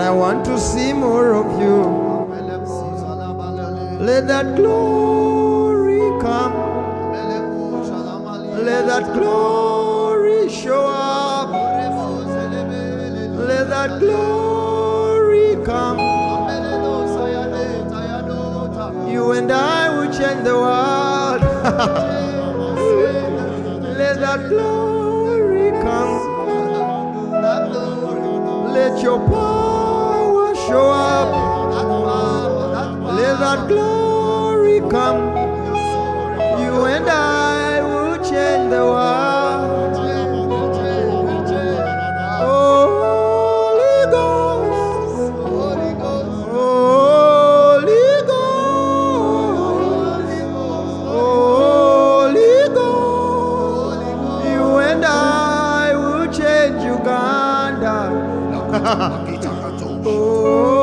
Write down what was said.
I want to see more of you. Let that glory come. Let that glory show up. Let that glory come. You and I will change the world. Let that glory come. Let your power show up. Let that glory come. You and I will change the world. Holy Ghost, Holy Ghost, Holy Ghost. You and I will change Uganda. Oh.